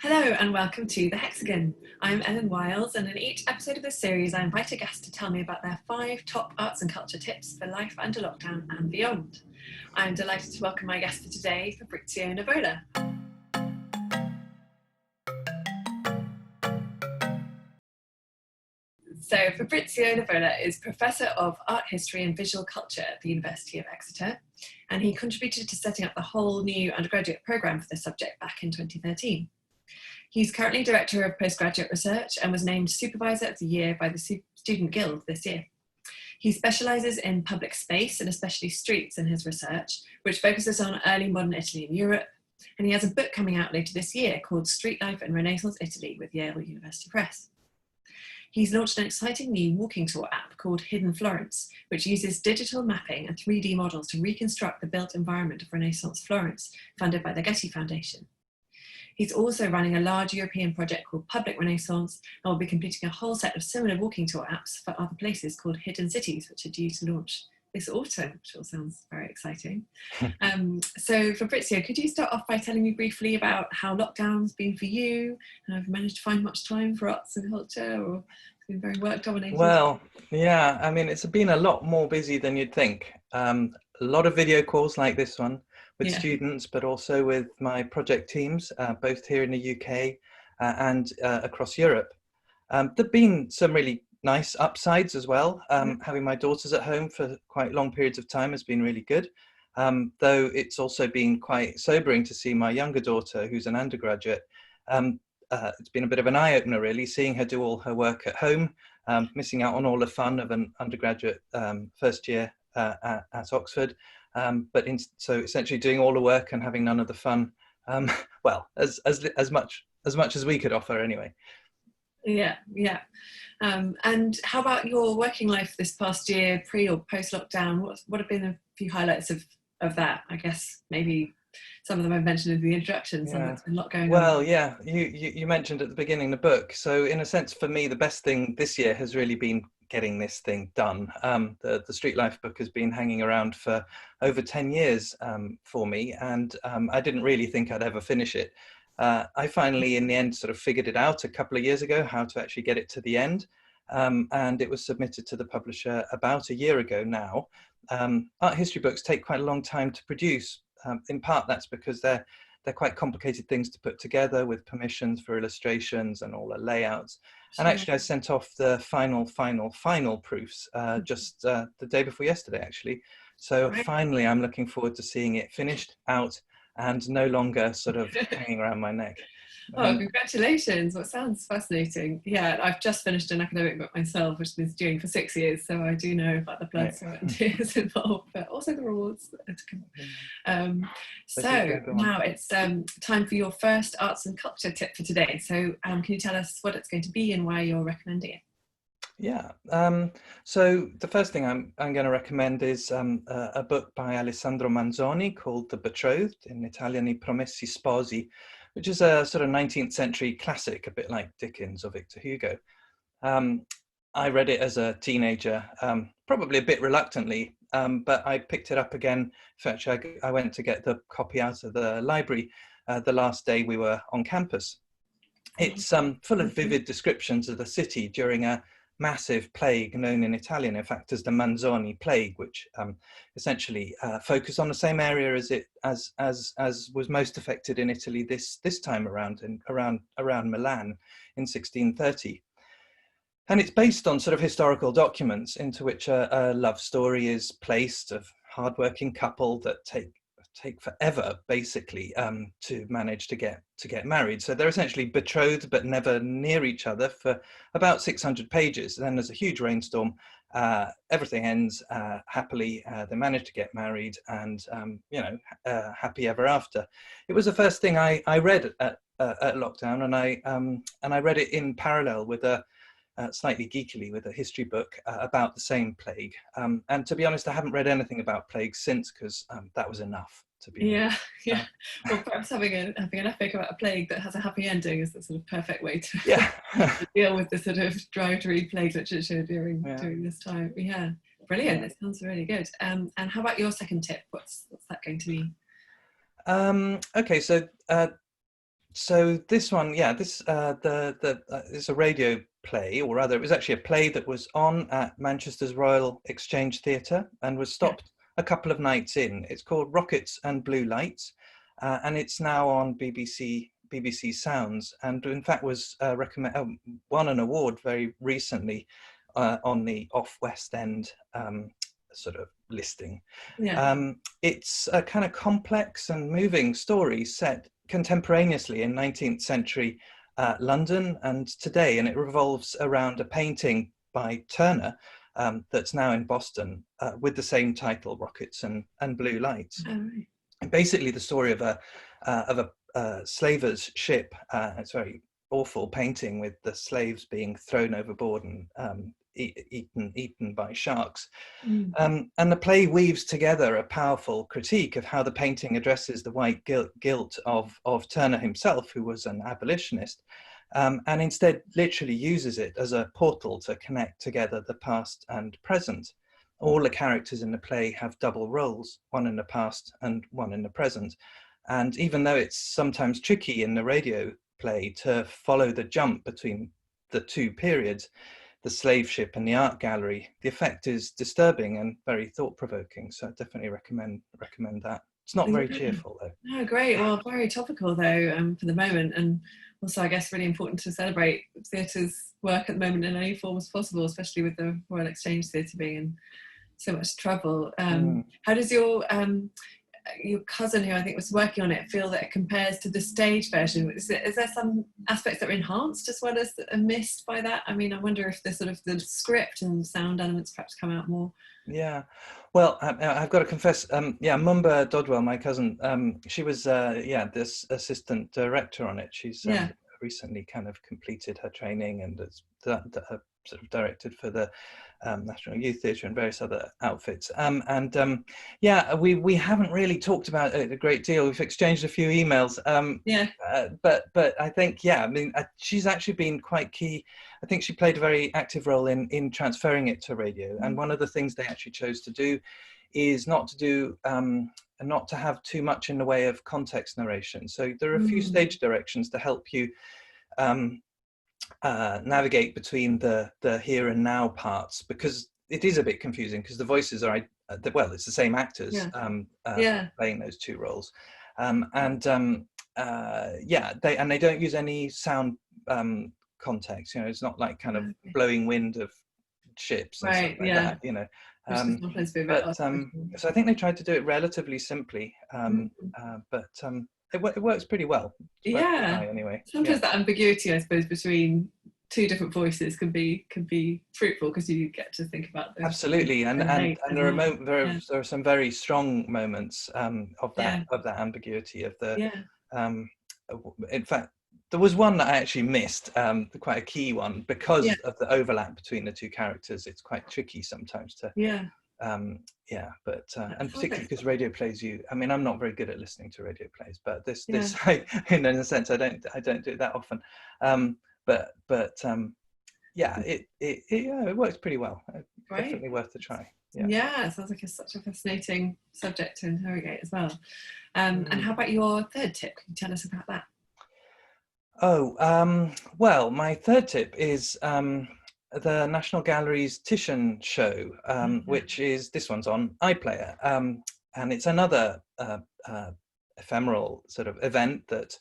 Hello and welcome to the Hexagon. I'm Ellen Wiles, and in each episode of this series I invite a guest to tell me about their 5 top arts and culture tips for life under lockdown and beyond. I'm delighted to welcome my guest for today, Fabrizio Nevola. So Fabrizio Nevola is Professor of Art History and Visual Culture at the University of Exeter, and he contributed to setting up the whole new undergraduate programme for this subject back in 2013. He's currently Director of Postgraduate Research and was named Supervisor of the Year by the Student Guild this year. He specialises in public space and especially streets in his research, which focuses on early modern Italy and Europe. And he has a book coming out later this year called Street Life in Renaissance Italy with Yale University Press. He's launched an exciting new walking tour app called Hidden Florence, which uses digital mapping and 3D models to reconstruct the built environment of Renaissance Florence, funded by the Getty Foundation. He's also running a large European project called Public Renaissance and will be completing a whole set of similar walking tour apps for other places called Hidden Cities, which are due to launch this autumn, which all sounds very exciting. So Fabrizio, could you start off by telling me briefly about how lockdown's been for you? And have you managed to find much time for arts and culture, or it's been very work dominated? Well, yeah, I mean, it's been a lot more busy than you'd think. A lot of video calls like this one with students, but also with my project teams, both here in the UK and across Europe. There've been some really nice upsides as well. Having my daughters at home for quite long periods of time has been really good. Though it's also been quite sobering to see my younger daughter, who's an undergraduate. It's been a bit of an eye-opener, really, seeing her do all her work at home, missing out on all the fun of an undergraduate first year at Oxford. So essentially doing all the work and having none of the fun. Well, as much as we could offer, anyway. Yeah. And how about your working life this past year, pre or post lockdown? What have been a few highlights of that? I guess maybe some of them I've mentioned in the introduction. So there's been a lot going on. Well, yeah, you mentioned at the beginning the book. So in a sense, for me, the best thing this year has really been getting this thing done. The Street Life book has been hanging around for over 10 years for me, and I didn't really think I'd ever finish it. I finally, in the end, sort of figured it out a couple of years ago, how to actually get it to the end. And it was submitted to the publisher about a year ago now. Art history books take quite a long time to produce. In part, that's because they're quite complicated things to put together with permissions for illustrations and all the layouts. Sure. And actually, I sent off the final proofs just the day before yesterday, actually. So finally, I'm looking forward to seeing it finished out and no longer sort of hanging around my neck. Oh, congratulations. That sounds fascinating. Yeah, I've just finished an academic book myself, which has been doing for 6 years, so I do know about the blood, sweat and tears involved, but also the rewards. So now it's time for your first arts and culture tip for today. So can you tell us what it's going to be and why you're recommending it? Yeah, so the first thing I'm going to recommend is a book by Alessandro Manzoni called The Betrothed, in Italian I Promessi Sposi, which is a sort of 19th century classic, a bit like Dickens or Victor Hugo. I read it as a teenager, probably a bit reluctantly, but I picked it up again. In fact, I went to get the copy out of the library the last day we were on campus. It's full of vivid descriptions of the city during a massive plague known in Italian, in fact, as the Manzoni Plague, which essentially focused on the same area as was most affected in Italy this time around, around Milan in 1630. And it's based on sort of historical documents into which a love story is placed of hardworking couple that take forever, basically, to manage to get married. So they're essentially betrothed but never near each other for about 600 pages. Then there's a huge rainstorm. Everything ends happily. They manage to get married, and happy ever after. It was the first thing I read at lockdown, and I read it in parallel with slightly geekily with a history book about the same plague. And to be honest, I haven't read anything about plague since, because that was enough. To be honest. Well, perhaps having an epic about a plague that has a happy ending is the sort of perfect way to, to deal with the sort of drive to read plague literature during this time. Yeah, brilliant. It sounds really good. And how about your second tip? What's that going to be? Okay, so So this one, yeah, this it's a radio play, or rather, it was actually a play that was on at Manchester's Royal Exchange Theatre and was stopped a couple of nights in. It's called Rockets and Blue Lights, and it's now on BBC Sounds, and in fact was won an award very recently on the Off West End sort of listing. It's a kind of complex and moving story set contemporaneously in 19th century London and today, and it revolves around a painting by Turner that's now in Boston with the same title, Rockets and Blue Lights. Right. And basically the story of a slaver's ship. It's a very awful painting with the slaves being thrown overboard and eaten by sharks. And the play weaves together a powerful critique of how the painting addresses the white guilt of Turner himself, who was an abolitionist, and instead literally uses it as a portal to connect together the past and present. All the characters in the play have double roles, one in the past and one in the present. And even though it's sometimes tricky in the radio play to follow the jump between the two periods, the slave ship and the art gallery, the effect is disturbing and very thought-provoking. So I definitely recommend that. It's not very cheerful though. Oh, great. Well, very topical though for the moment, and also I guess really important to celebrate theatre's work at the moment in any form as possible, especially with the Royal Exchange Theatre being in so much trouble. How does your cousin, who I think was working on it, feel that it compares to the stage version? Is there some aspects that are enhanced as well as are missed by that? I mean, I wonder if the sort of the script and sound elements perhaps come out more. Yeah, well, I've got to confess, Mumba Dodwell, my cousin, she was this assistant director on it. She's recently kind of completed her training and has sort of directed for the National Youth Theatre and various other outfits. We haven't really talked about it a great deal. We've exchanged a few emails. But I think, she's actually been quite key. I think she played a very active role in transferring it to radio. And one of the things they actually chose to do is not to have too much in the way of context narration. So there are a few stage directions to help you navigate between the here and now parts, because it is a bit confusing because the voices are it's the same actors playing those two roles, they don't use any sound context. It's not like kind of blowing wind of ships and stuff like that, so I think they tried to do it relatively simply, but it works pretty well. Anyway, sometimes that ambiguity, I suppose, between two different voices can be fruitful because you get to think about them. Absolutely, and there are some very strong moments of that ambiguity of the. In fact, there was one that I actually missed, quite a key one, because of the overlap between the two characters. It's quite tricky sometimes to. And particularly because radio plays I'm not very good at listening to radio plays, but this in a sense I don't do it that often, it works pretty well. Definitely worth a try. It sounds like it's such a fascinating subject to interrogate as well. And how about your third tip? Can you tell us about that? Well, my third tip is the National Gallery's Titian show, which is, this one's on iPlayer, and it's another ephemeral sort of event that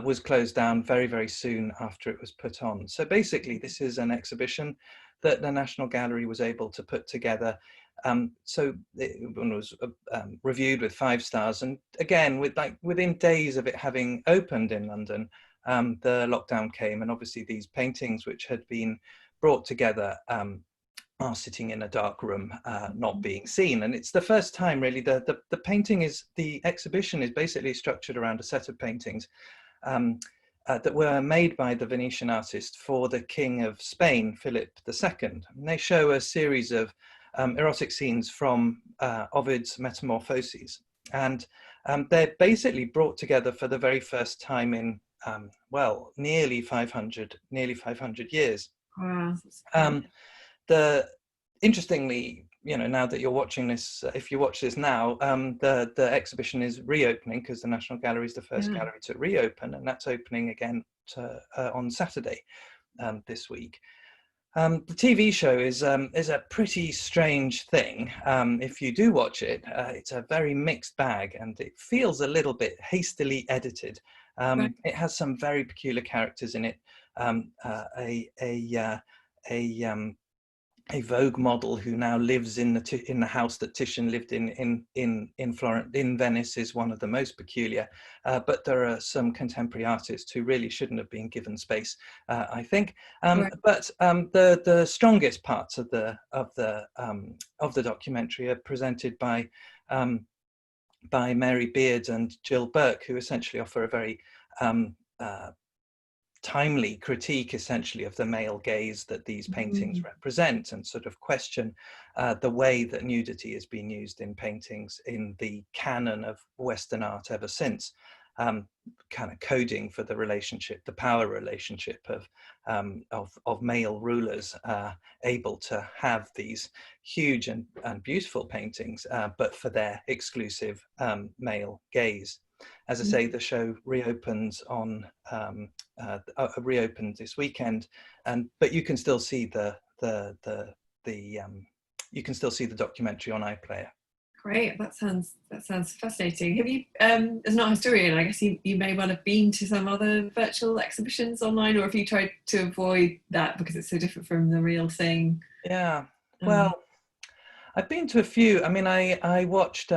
was closed down very, very soon after it was put on. So basically, this is an exhibition that the National Gallery was able to put together. So it was reviewed with 5 stars, and again, within days of it having opened in London, the lockdown came, and obviously these paintings, which had been brought together, are sitting in a dark room, not being seen. And it's the first time really the exhibition is basically structured around a set of paintings that were made by the Venetian artist for the King of Spain, Philip II. And they show a series of erotic scenes from Ovid's Metamorphoses. And they're basically brought together for the very first time in, nearly 500 years. Wow. Interestingly, now that you're watching this, if you watch this now, the exhibition is reopening, because the National Gallery is the first gallery to reopen, and that's opening again on Saturday this week. The TV show is a pretty strange thing. If you do watch it, it's a very mixed bag, and it feels a little bit hastily edited. It has some very peculiar characters in it. A Vogue model who now lives in the house that Titian lived in Florence, in Venice, is one of the most peculiar. But there are some contemporary artists who really shouldn't have been given space, I think. But the strongest parts of the documentary are presented by Mary Beard and Jill Burke, who essentially offer a very timely critique, essentially, of the male gaze that these paintings represent, and sort of question the way that nudity has been used in paintings in the canon of Western art ever since, kind of coding for the relationship, the power relationship of male rulers able to have these huge and beautiful paintings, but for their exclusive male gaze. As I say, the show reopens reopened this weekend, but you can still see the documentary on iPlayer. Great, that sounds fascinating. Have you, as an art historian, I guess you may well have been to some other virtual exhibitions online, or have you tried to avoid that because it's so different from the real thing? Yeah, well, I've been to a few. I mean, I watched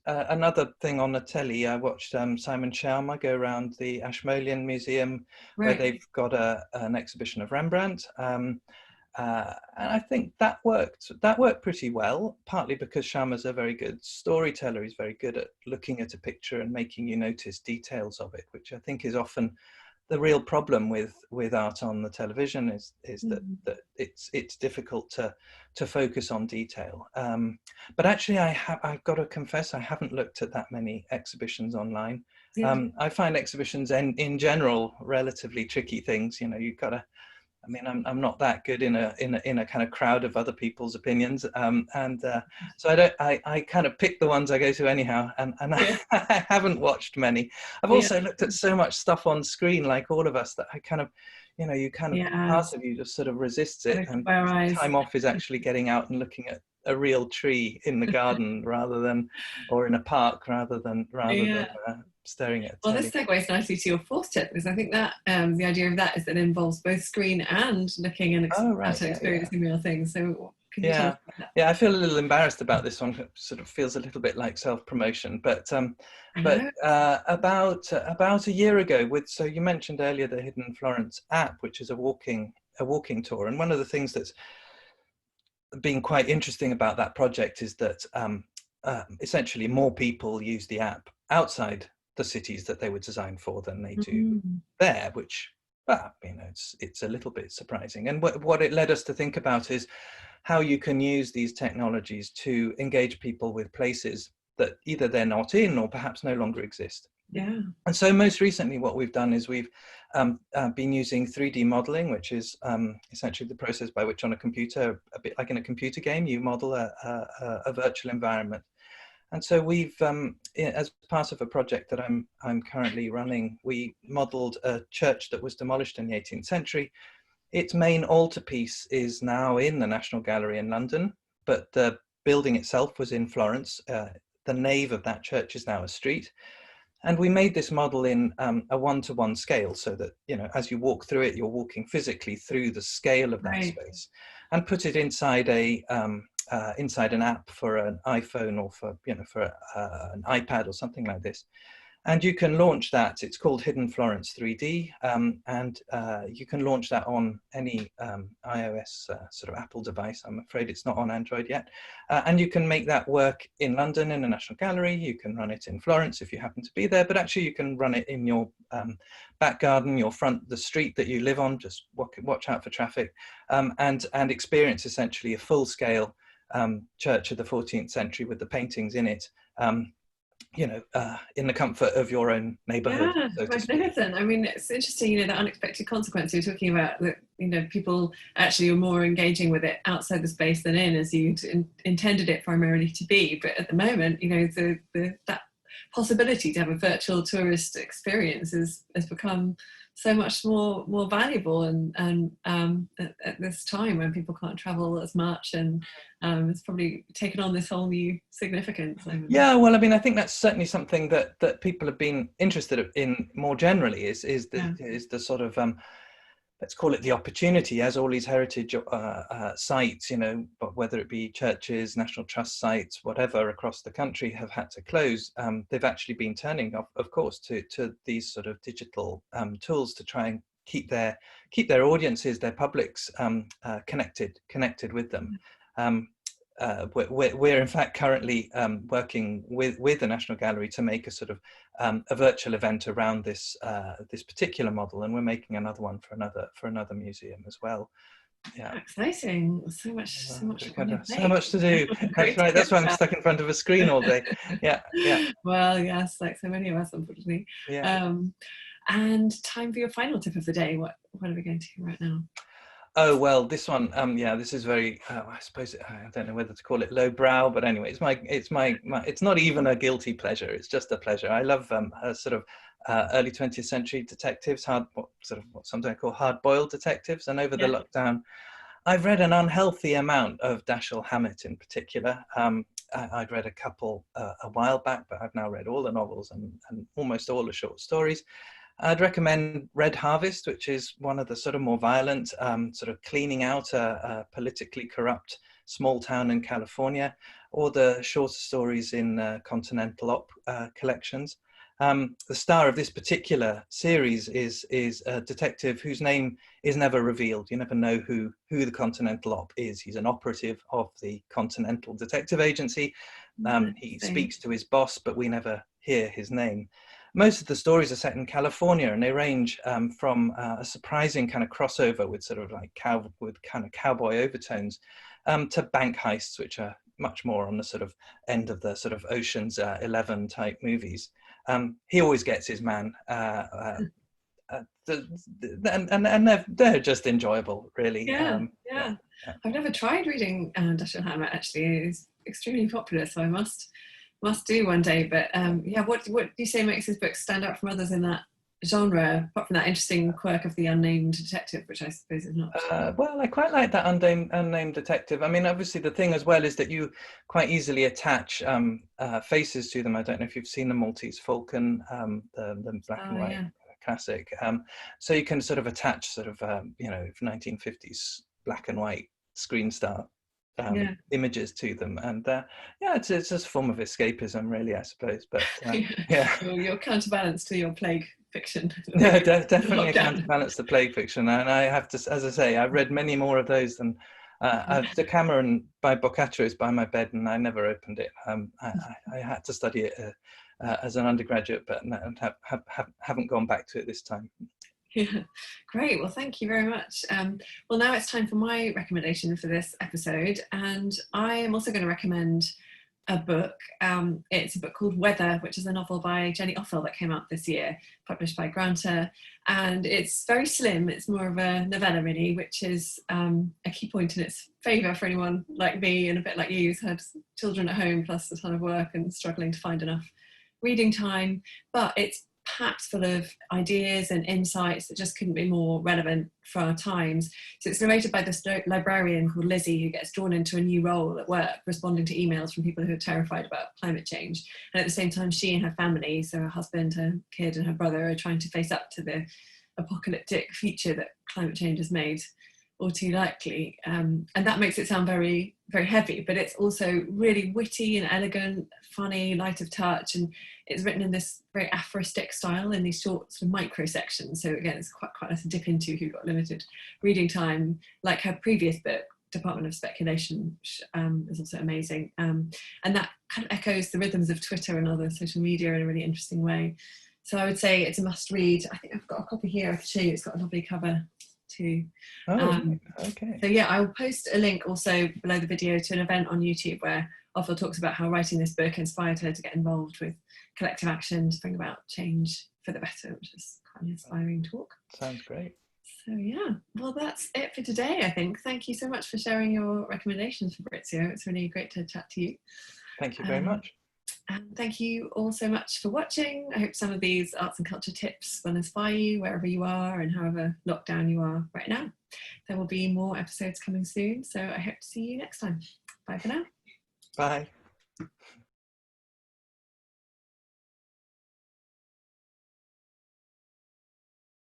another thing on the telly. I watched Simon Schaumer go around the Ashmolean Museum, where they've got an exhibition of Rembrandt, and I think that worked pretty well. Partly because Schaumer's a very good storyteller. He's very good at looking at a picture and making you notice details of it, which I think is often the real problem with art on the television, is that it's difficult to focus on detail. But actually, I've got to confess, I haven't looked at that many exhibitions online. I find exhibitions in general relatively tricky things. You've got to. I mean, I'm not that good in a kind of crowd of other people's opinions, so I kind of pick the ones I go to anyhow, and I haven't watched many. I've also looked at so much stuff on screen, like all of us, that I kind of, part of you just sort of resists it, and time off is actually getting out and looking at a real tree in the garden or in a park rather than staring at. Well, this segues nicely to your fourth tip, because I think that the idea of that is that it involves both screen and looking and experiencing real things. So can you tell us about that? Yeah, I feel a little embarrassed about this one. It sort of feels a little bit like self-promotion, but about a year ago, so you mentioned earlier the Hidden Florence app, which is a walking tour, and one of the things that's been quite interesting about that project is that essentially more people use the app outside the cities that they were designed for than they do there, which, it's a little bit surprising. And what it led us to think about is how you can use these technologies to engage people with places that either they're not in or perhaps no longer exist. Yeah. And so most recently what we've done is we've been using 3D modeling, which is essentially the process by which on a computer, a bit like in a computer game, you model a virtual environment. And so we've, as part of a project that I'm currently running, we modeled a church that was demolished in the 18th century. Its main altarpiece is now in the National Gallery in London, but the building itself was in Florence. The nave of that church is now a street. And we made this model in a one-to-one scale, so that, as you walk through it, you're walking physically through the scale of that space, and put it inside inside an app for an iPhone or for an iPad or something like this. And you can launch that. It's called Hidden Florence 3D, and you can launch that on any iOS sort of Apple device. I'm afraid it's not on Android yet. And you can make that work in London in the National Gallery. You can run it in Florence if you happen to be there, but actually you can run it in your back garden, the street that you live on. Just watch out for traffic, and experience essentially a full-scale church of the 14th century with the paintings in it. in the comfort of your own neighborhood, Yeah, so to speak. magnificent. I mean, it's interesting, the unexpected consequence you're talking about, that, people actually are more engaging with it outside the space than in, as you intended it primarily to be. But at the moment, that possibility to have a virtual tourist experience has become so much more valuable, and at this time when people can't travel as much, and it's probably taken on this whole new significance. Yeah, well, I mean, I think that's certainly something that people have been interested in more generally, is the sort of let's call it the opportunity, as all these heritage sites, but whether it be churches, National Trust sites, whatever, across the country have had to close. They've actually been turning, of course, to these sort of digital tools to try and keep their audiences, their publics connected with them. We're in fact currently working with the National Gallery to make a sort of a virtual event around this particular model, and we're making another one for another museum as well. Yeah, exciting! So much to do. That's right. That's why I'm stuck in front of a screen all day. Yeah. Well, yes, like so many of us, unfortunately. Yeah. And time for your final tip of the day. What are we going to do right now? Oh, well, this one, this is very, I suppose, I don't know whether to call it lowbrow, but anyway, it's not even a guilty pleasure. It's just a pleasure. I love sort of early 20th century detectives, what sometimes called hard-boiled detectives. And over the lockdown, I've read an unhealthy amount of Dashiell Hammett in particular. I'd read a couple a while back, but I've now read all the novels and almost all the short stories. I'd recommend Red Harvest, which is one of the sort of more violent, sort of cleaning out a politically corrupt small town in California, or the shorter stories in Continental Op collections. The star of this particular series is a detective whose name is never revealed. You never know who the Continental Op is. He's an operative of the Continental Detective Agency. He speaks to his boss, but we never hear his name. Most of the stories are set in California, and they range from a surprising kind of crossover with sort of like cowboy overtones to bank heists, which are much more on the sort of end of the sort of Ocean's 11 type movies. He always gets his man, and they're just enjoyable, really. Yeah. I've never tried reading Dashiell Hammett, actually. It's extremely popular, so I must do one day. But what do you say makes his books stand out from others in that genre, apart from that interesting quirk of the unnamed detective, which I suppose is not? Well, I quite like that unnamed detective. I mean, obviously the thing as well is that you quite easily attach faces to them. I don't know if you've seen the Maltese Falcon, the black and white classic. So you can sort of attach sort of 1950s black and white screen star images to them, and it's just a form of escapism, really, I suppose. But your counterbalance to your plague fiction. Yeah, definitely a counterbalance to plague fiction, and I have to, as I say, I've read many more of those than the Cameron by Boccaccio is by my bed, and I never opened it. I had to study it as an undergraduate, but haven't gone back to it this time. Yeah, great. Well, thank you very much. Well, now it's time for my recommendation for this episode, and I am also going to recommend a book. It's a book called Weather, which is a novel by Jenny Offill that came out this year, published by Granta, and it's very slim. It's more of a novella, really, which is a key point in its favour for anyone like me and a bit like you who's had children at home plus a ton of work and struggling to find enough reading time. But it's packed full of ideas and insights that just couldn't be more relevant for our times. So it's narrated by this librarian called Lizzie, who gets drawn into a new role at work, responding to emails from people who are terrified about climate change. And at the same time, she and her family, so her husband, her kid and her brother, are trying to face up to the apocalyptic future that climate change has made all too likely. And that makes it sound very, very heavy, but it's also really witty and elegant, funny, light of touch, and it's written in this very aphoristic style in these short sort of micro sections. So again, it's quite nice to dip into if you've got limited reading time. Like her previous book, Department of Speculation, which is also amazing. And that kind of echoes the rhythms of Twitter and other social media in a really interesting way. So I would say it's a must read. I think I've got a copy here I can show you. It's got a lovely cover too. Okay. So yeah, I will post a link also below the video to an event on YouTube where Offill talks about how writing this book inspired her to get involved with collective action to bring about change for the better, which is quite an inspiring talk. Sounds great. So yeah, well, that's it for today, I think. Thank you so much for sharing your recommendations, Fabrizio. It's really great to chat to you. Thank you very much. And thank you all so much for watching. I hope some of these arts and culture tips will inspire you wherever you are and however locked down you are right now. There will be more episodes coming soon, so I hope to see you next time. Bye for now. Bye.